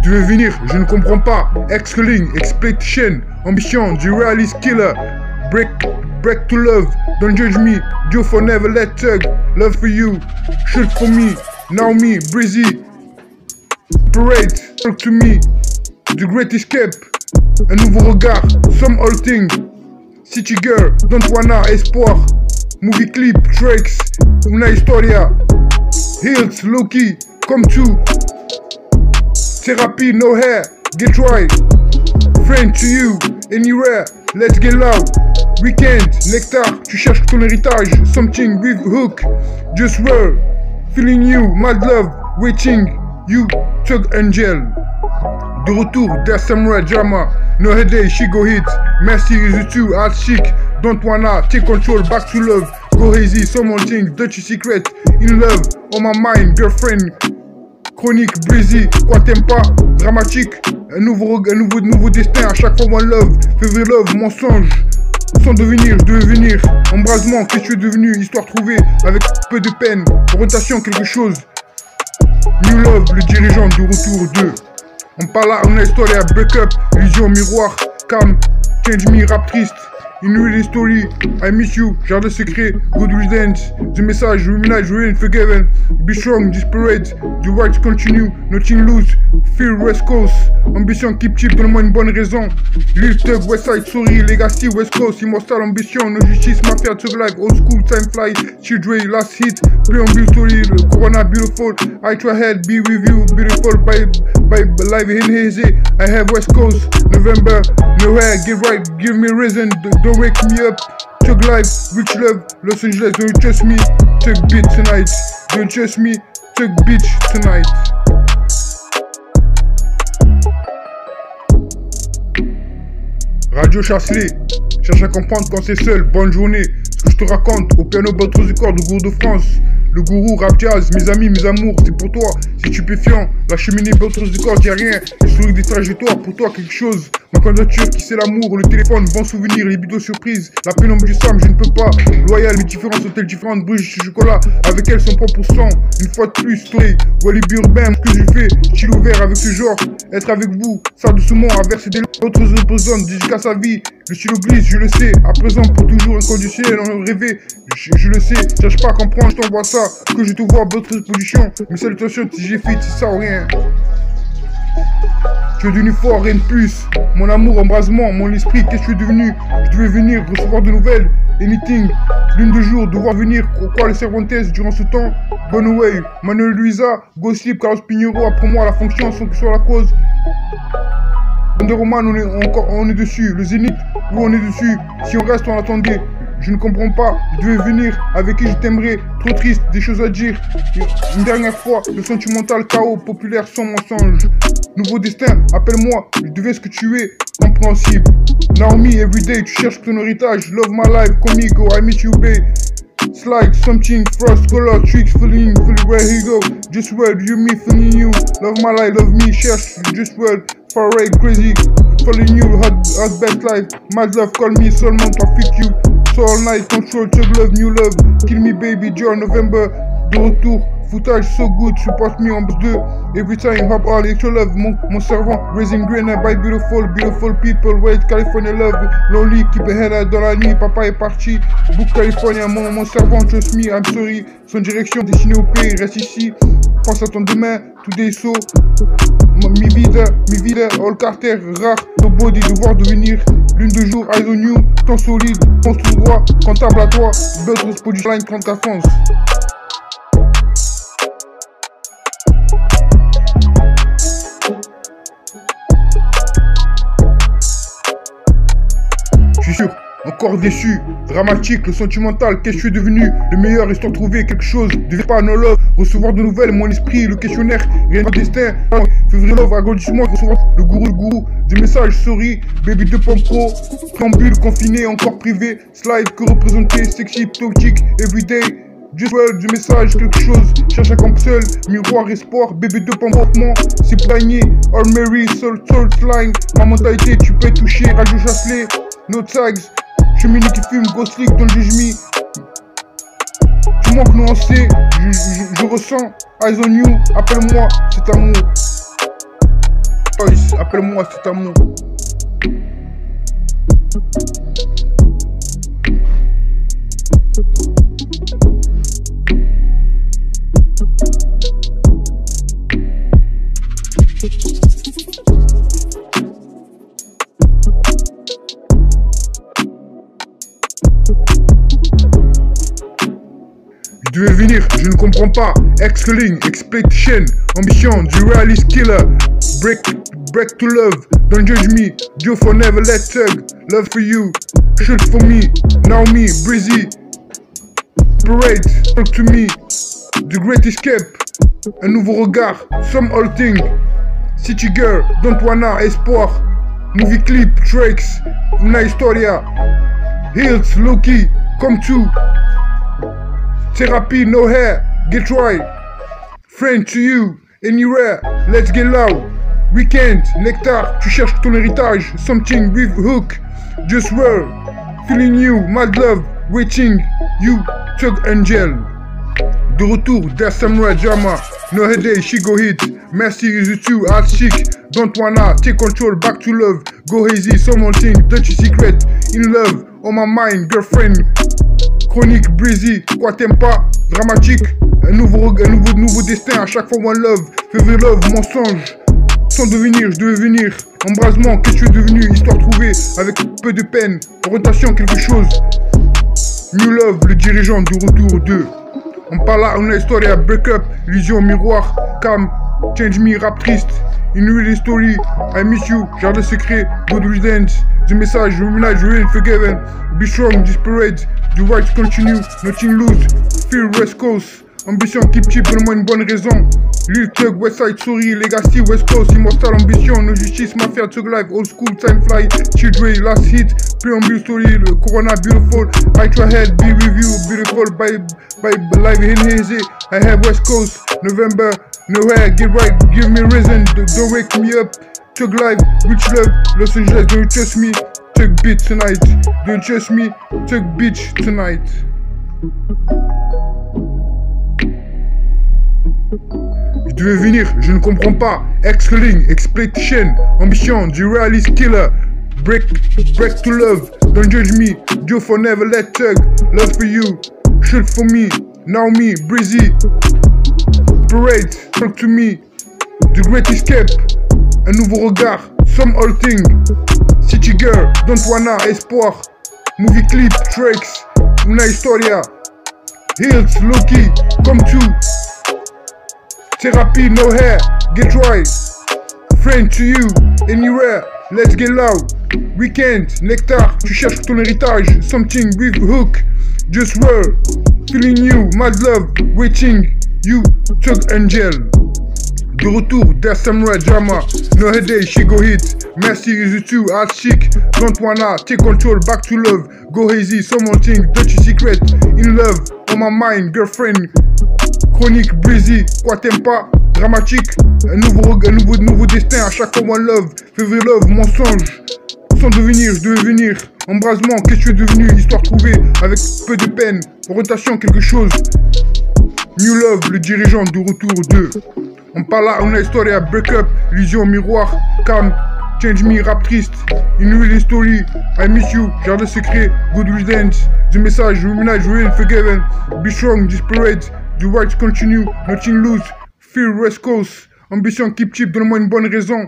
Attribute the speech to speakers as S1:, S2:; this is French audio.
S1: Je devais venir, je ne comprends pas. Excluding, expectation, ambition, the realist killer. Break to love, don't judge me. Do for never let tug. Love for you, shoot for me. Now me, breezy. Parade, talk to me. The great escape, un nouveau regard. Some old thing. City girl, don't wanna espoir. Movie clip, tracks, una historia. Hills, Loki, come to. Therapy, no hair, get right. Friend to you, anywhere, let's get loud. Weekend, nectar, tu cherches ton héritage. Something with hook, just roll. Feeling you, mad love, waiting. You, Tug Angel. De retour, there's Samurai Drama. No headache, she go hit. Merci is you too, art chic. Don't wanna take control, back to love. Go hazy, someone things, dirty secret. In love, on my mind, girlfriend. Chronique, breezy, quoi t'aimes pas? Dramatique, un nouveau destin. À chaque fois, one love, favorite love, mensonge. Sans devenir, je devais venir. Embrasement, qu'est-ce que tu es devenu? Histoire trouvée, avec peu de peine. Rotation, quelque chose. New love, le dirigeant du retour 2. On parle à une histoire à break-up, illusion, miroir, calme, change me, rap triste. In real story, I miss you, jardin secret, good riddance. The message, ruminage, ruin, forgiven. Be strong, desperate, the right to continue, nothing lose. Feel West Coast, ambition, keep cheap, donne-moi une bonne raison. Lil Tug, Westside, sorry, legacy, West Coast, immortal, ambition, no justice, mafia, Tug life, old school, time fly, children, last hit, preamble story, Corona, beautiful. I try hard, be with you, beautiful, by live in hazy. I have West Coast, November, nowhere, get right, give me reason, don't wake me up. Tug life, rich love, Los Angeles, don't trust me, Tug beat tonight, don't trust me, Tug bitch tonight. Radio Chasselet, cherche à comprendre quand c'est seul, bonne journée. Ce que je te raconte, au piano Botros du corps du gourou de France. Le gourou, rap jazz, mes amis, mes amours, c'est pour toi. Si stupéfiant, la cheminée Botros du corps, dis rien. Le sourire des trajectoires, pour toi quelque chose. Ma candidature, qui c'est l'amour, le téléphone, bon souvenir, les bidons surprises. La pénombre du Sam, je ne peux pas. Loyal, mes différences sont-elles différentes? Bruges, chocolat, avec elle 100%. Une fois de plus, story, Walibi urbain, ce que je fais, chill ouvert avec ce genre. Être avec vous, ça doucement, à verser des autres reposantes, dédicace sa vie. Le stylo glisse, je le sais, à présent pour toujours inconditionnel, on rêvé, je le sais, cherche pas à comprendre, je t'envoie ça, que je te vois votre position, mes salutations si j'ai fait, c'est ça ou rien. Tu es devenu fort, rien de plus, mon amour, embrasement, mon esprit, qu'est-ce que tu es devenu? Je devais venir, recevoir de nouvelles, anything, lune de jour, devoir venir, quoi le Cervantes durant ce temps, Gone Away, Manuel Luisa, Go Sleep, Carlos Pinheiro, après moi la fonction, sans que ce soit la cause. Wonder Woman, on est dessus, le Zénith, où on est dessus, si on reste on attendait, je ne comprends pas, je devais venir, avec qui je t'aimerais, trop triste, des choses à dire, une dernière fois, le sentimental chaos, populaire sans mensonge, nouveau destin, appelle-moi, je deviens ce que tu es, compréhensible, Naomi, everyday, tu cherches ton héritage, love my life, comigo, I miss you babe, slide, something, frost, color, tricks, feeling where he go, just word, you me, feeling you, love my life, love me, cherche, just word, far away, crazy, following you, hot best life, mad love, call me, seulement t'en fit you, so all night, control, tug love, new love, kill me baby, John, November, de retour, footage so good, support me en 2, every time, hop all, extra love, mon servant, raising green, by beautiful, beautiful people, wait, California love, lonely, keep a head dans la nuit, papa est parti, book California, mon servant, trust me, I'm sorry, son direction destinée au pays, reste ici, pense à ton demain, today so, mi vida, all Carter, rare, nobody, devoir devenir, lune de jour, eyes on you, temps solide, pense tout droit, comptable à toi, Butros Production Line, quand ta France. Je suis sûr, encore déçu, dramatique, le sentimental, qu'est-ce que je suis devenu? Le meilleur, histoire de trouver quelque chose, devais pas no love, recevoir de nouvelles, mon esprit, le questionnaire, rien de destin, février love, agrandissement, recevoir le gourou, des messages, sorry, baby de pompe pro, préambule, confiné, encore privé, slide, que représenter, sexy, toxique, everyday, just well, du message, quelque chose, cherche à camp seul, miroir, espoir, bébé de pompotement, c'est panier, all Mary, soul, line, ma mentalité, tu peux toucher, Radio Chasselet, no tags, cheminée qui fume, Ghost League, don't judge me. Tu manques nuancé, je ressens, eyes on you, appelle-moi, cet amour. Voice, appelle-moi cet amour. Je devais venir, je ne comprends pas. Excluding, expectation, ambition, du realist killer. Break to love, don't judge me. Do for never let tug. Love for you, shoot for me. Now me, breezy. Parade, talk to me. The great escape, un nouveau regard. Some old thing. City girl, don't wanna espoir. Movie clip, tracks, una historia. Hills, Loki, come to. Therapy, no hair, get right. Friend to you, anywhere, let's get loud. Weekend, nectar, tu cherches ton héritage. Something with hook, just roll. Feeling you, mad love, waiting you, Tug Angel. De retour, there's Samurai Jama. No headache, she go hit. Merci is you too, art chic. Don't wanna take control, back to love. Go hazy, someone think, dirty secret. In love, on my mind, girlfriend. Chronique, breezy, quoi t'aimes pas? Dramatique, un nouveau destin, à chaque fois one love. Favorite love, mensonge. Sans devenir, je devais venir. Embrasement, qu'est-ce que tu es devenu? Histoire trouvée, avec peu de peine. Orientation, quelque chose. New Love, le dirigeant du retour 2. On parle là, une histoire, break up, illusion, miroir, calm, change me, rap triste. Une real story, I miss you, jardin secret, good riddance. The message, ruminage, ruin, forgiven. Be strong, desperate, the right to continue, nothing lose. Feel West Coast, ambition, keep cheap, donne-moi une bonne raison. Lil Tug, Westside, sorry, Legacy, West Coast, immortal, ambition, no justice, mafia, Tug Life, old school, time fly, Children, last hit, preamble story, le Corona, beautiful, I try head, be review, beautiful, by live in hazy, I have West Coast, November, nowhere, get right, give me reason, don't wake me up, Tug Life, rich love, Los Angeles, don't trust me, Tug beat tonight, don't trust me, Tug beach tonight. Je devais venir, je ne comprends pas. Excluding, expectation, ambition, du realist killer. Break to love, don't judge me. Do for never let tug. Love for you, shoot for me. Now me, breezy. Parade, talk to me. The great escape, un nouveau regard. Some old thing. City girl, don't wanna espoir. Movie clip, tracks, una historia. Hills, Loki, come to. Therapy, no hair, get right. Friend to you, anywhere, let's get loud. Weekend, nectar, tu cherches ton héritage. Something with hook, just roll. Feeling you, mad love, waiting you, Tug Angel. De retour, there's Samurai Jama. No headache, she go hit. Merci is you too, art chic. Don't wanna take control, back to love. Go hazy, someone think, dirty secret. In love, on my mind, girlfriend. Chronique, breezy, quoi t'aimes pas? Dramatique, un nouveau destin, à chaque fois one love. Favorite love, mensonge. Sans devenir, je devais venir. Embrasement, qu'est-ce que tu es devenu? Histoire trouvée, avec peu de peine. Orientation, quelque chose. New Love, le dirigeant du retour 2. On parle là, une histoire, break up, illusion, miroir, calm, change me, rap triste. Une real story, I miss you, jardin secret, good riddance. The message, ruminage, ruin, forgiven. Be strong, desperate. The right to continue, nothing lose. Feel West Coast, ambition, keep cheap, donne-moi une bonne raison.